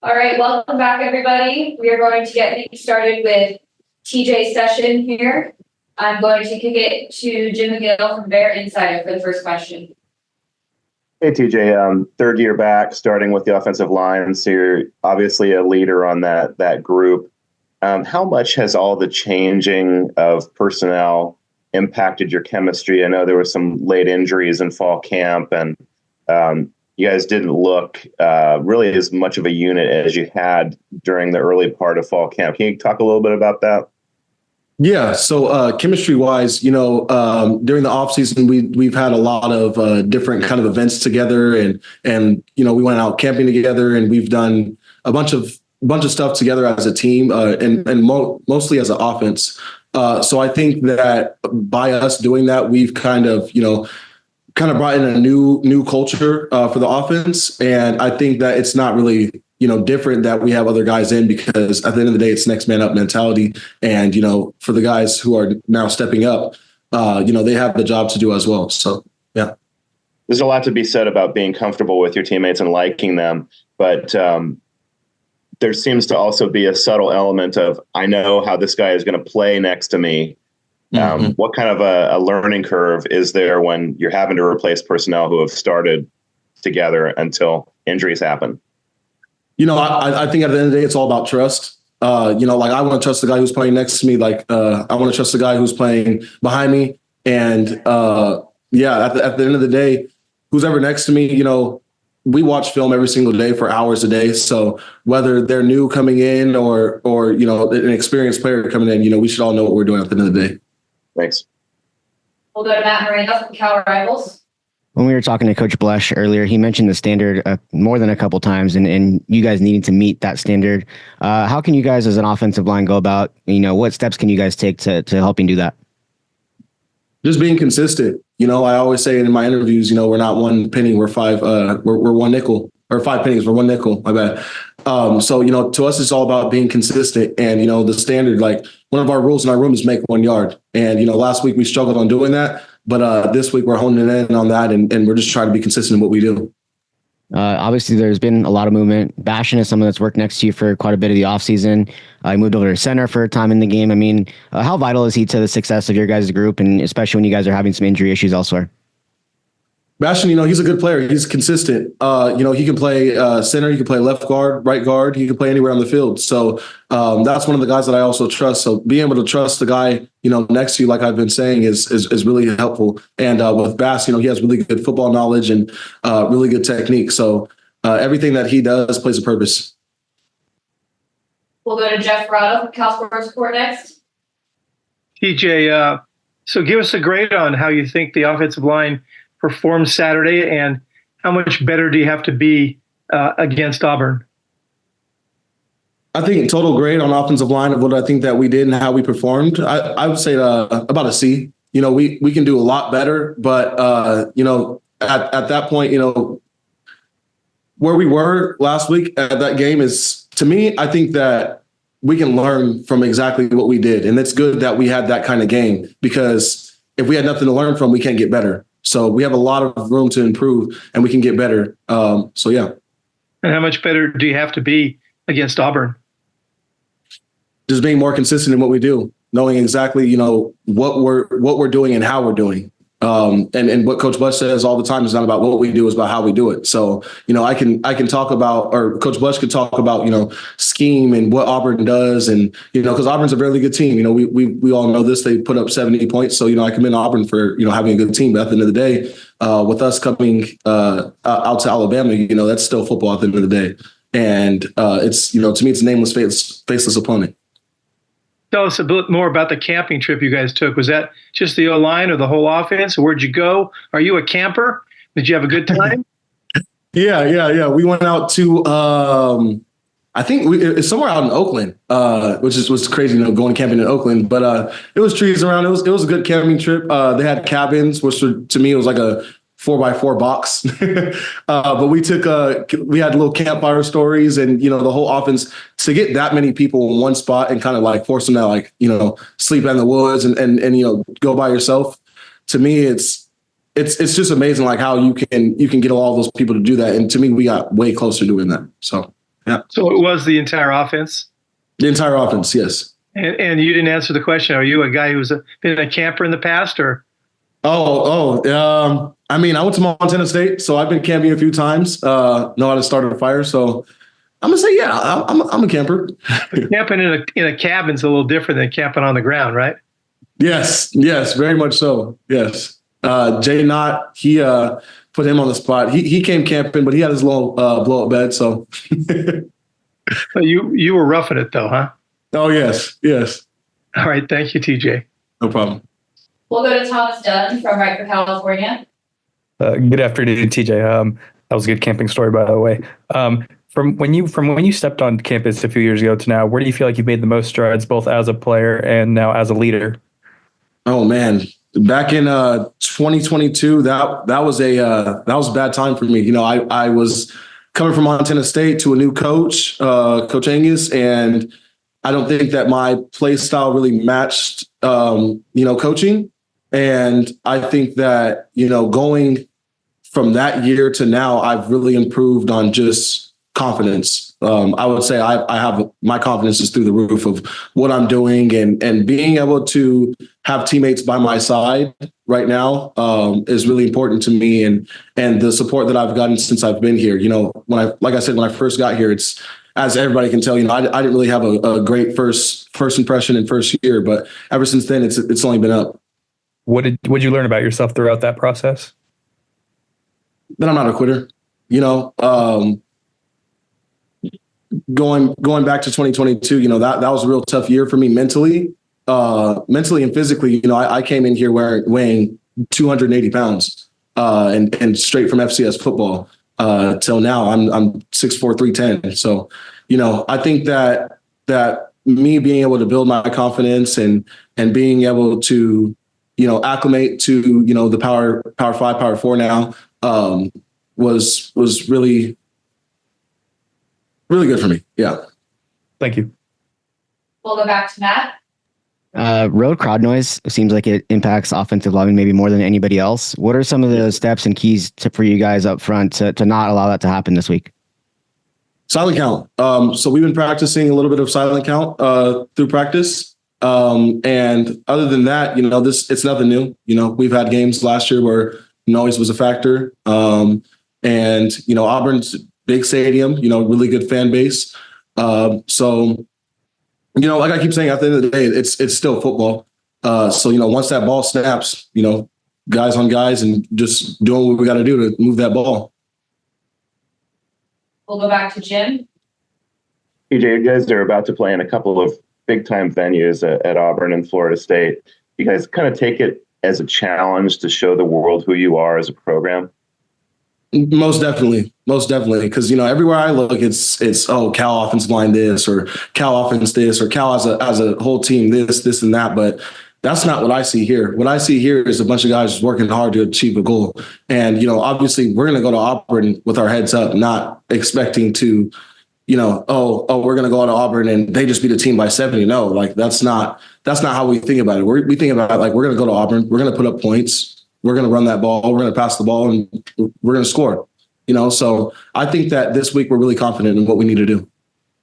All right, welcome back, everybody. We are going to get things started with TJ's session here. I'm going to kick it to Jim McGill from Bear Insider for the first question. Hey, TJ, third year back, starting with the offensive line. So you're obviously a leader on that group. How much has all the changing of personnel impacted your chemistry? I know there were some late injuries in fall camp, and you guys didn't look really as much of a unit as you had during the early part of fall camp. Can you talk a little bit about that? Yeah. So chemistry-wise, during the offseason, we've had a lot of different kind of events together, and we went out camping together, and we've done a bunch of stuff together as a team, and mostly as an offense. So I think that by us doing that, we've kind of brought in a new culture for the offense, and I think that it's not really different that we have other guys in, because at the end of the day, it's next man up mentality. And, for the guys who are now stepping up, they have the job to do as well. So, yeah. There's a lot to be said about being comfortable with your teammates and liking them. But there seems to also be a subtle element of, I know how this guy is going to play next to me. What kind of a learning curve is there when you're having to replace personnel who have started together until injuries happen? I think at the end of the day, it's all about trust. I want to trust the guy who's playing next to me. I want to trust the guy who's playing behind me. And at the end of the day, who's ever next to me, we watch film every single day for hours a day. So whether they're new coming in or an experienced player coming in, we should all know what we're doing at the end of the day. Thanks. We'll go to Matt Moreno from Cal Rivals. When we were talking to Coach Blesh earlier, he mentioned the standard more than a couple times, and you guys needing to meet that standard. How can you guys as an offensive line go about, what steps can you guys take to helping do that? Just being consistent. I always say in my interviews, we're not one penny, we're five, we're one nickel, or 5 pennies, we're one nickel, my bad. So, to us, it's all about being consistent. And, the standard, one of our rules in our room is make 1 yard. And, last week we struggled on doing that. But this week we're honing in on that, and we're just trying to be consistent in what we do. Obviously, there's been a lot of movement. Bastion is someone that's worked next to you for quite a bit of the offseason. He moved over to center for a time in the game. I mean, how vital is he to the success of your guys' group, and especially when you guys are having some injury issues elsewhere? Bastion, he's a good player. He's consistent. He can play center. He can play left guard, right guard. He can play anywhere on the field. So that's one of the guys that I also trust. So being able to trust the guy, next to you, like I've been saying, is really helpful. And with Bass, he has really good football knowledge and really good technique. So everything that he does plays a purpose. We'll go to Jeff Rado from Cal Sports Report next. TJ, so give us a grade on how you think the offensive line performed Saturday, and how much better do you have to be against Auburn? I think total grade on offensive line of what I think that we did and how we performed, I would say about a C. We can do a lot better, but at that point, where we were last week at that game is, to me, I think that we can learn from exactly what we did. And it's good that we had that kind of game, because if we had nothing to learn from, we can't get better. So we have a lot of room to improve, and we can get better. So, yeah. And how much better do you have to be against Auburn? Just being more consistent in what we do, knowing exactly, what we're doing and how we're doing. And what Coach Bush says all the time is not about what we do, it's about how we do it. So, I can talk about, or Coach Bush could talk about, scheme and what Auburn does. And, because Auburn's a really good team. We all know this, they put up 70 points. So, I commend Auburn for, having a good team. But at the end of the day, with us coming out to Alabama, that's still football at the end of the day. And it's, to me, it's a nameless, faceless opponent. Tell us a bit more about the camping trip you guys took. Was that just the O-line or the whole offense? Where'd you go? Are you a camper? Did you have a good time? Yeah. We went out to, I think it's somewhere out in Oakland, which was crazy, going camping in Oakland. But it was trees around. It was a good camping trip. They had cabins, which to me, it was like a 4x4 box. But we had little campfire stories, and, the whole offense, to get that many people in one spot and kind of force them to sleep in the woods and go by yourself. To me, it's it's just amazing, like how you can get all those people to do that. And to me, we got way closer doing that. So Yeah. So it was the entire offense? The entire offense, yes. And you didn't answer the question. Are you a guy who's been a camper in the past, or? I mean, I went to Montana State, so I've been camping a few times, know how to start a fire. So I'm going to say, yeah, I'm a camper. Camping in a cabin's a little different than camping on the ground, right? Yes, very much so. Yes. Jay Knott, he put him on the spot. He came camping, but he had his little blow up bed. So But you were roughing it though, huh? oh yes. All right, thank you, TJ. No problem. We'll go to Thomas Dunn from Riker, California. Good afternoon, TJ. That was a good camping story, by the way. From when you stepped on campus a few years ago to now, where do you feel like you've made the most strides, both as a player and now as a leader? Oh man, back in 2022, that was a bad time for me. You know, I was coming from Montana State to a new coach, Coach Angus, and I don't think that my play style really matched, coaching. And I think that, going from that year to now, I've really improved on just confidence. I would say I have my confidence is through the roof of what I'm doing and being able to have teammates by my side right now is really important to me and the support that I've gotten since I've been here. When I first got here, it's, as everybody can tell, I didn't really have a great first impression in first year, but ever since then, it's only been up. What did you learn about yourself throughout that process? That I'm not a quitter. Going back to 2022, that was a real tough year for me mentally and physically. I came in here weighing 280 pounds and straight from FCS football till now I'm 6'4", 310. So, I think that me being able to build my confidence and being able to, acclimate to, the power 5, power 4 now was really, really good for me. Yeah. Thank you. We'll go back to Matt. Road crowd noise seems like it impacts offensive linemen maybe more than anybody else. What are some of the steps and keys for you guys up front to not allow that to happen this week? Silent count. So we've been practicing a little bit of silent count through practice. And other than that, it's nothing new. We've had games last year where noise was a factor. And Auburn's big stadium, really good fan base. So, like I keep saying, at the end of the day, it's still football. So, once that ball snaps, guys on guys and just doing what we got to do to move that ball. We'll go back to Jim. TJ, you guys are about to play in a couple of big-time venues at Auburn and Florida State. You guys kind of take it as a challenge to show the world who you are as a program? Most definitely. Because, everywhere I look, it's Cal offensive line this, or Cal offense this, or Cal as a whole team this, and that. But that's not what I see here. What I see here is a bunch of guys working hard to achieve a goal. And, obviously we're going to go to Auburn with our heads up, not expecting to, we're going to go to Auburn and they just beat a team by 70. No, that's not how we think about it. We think about it like we're going to go to Auburn. We're going to put up points. We're going to run that ball. We're going to pass the ball and we're going to score, So I think that this week we're really confident in what we need to do.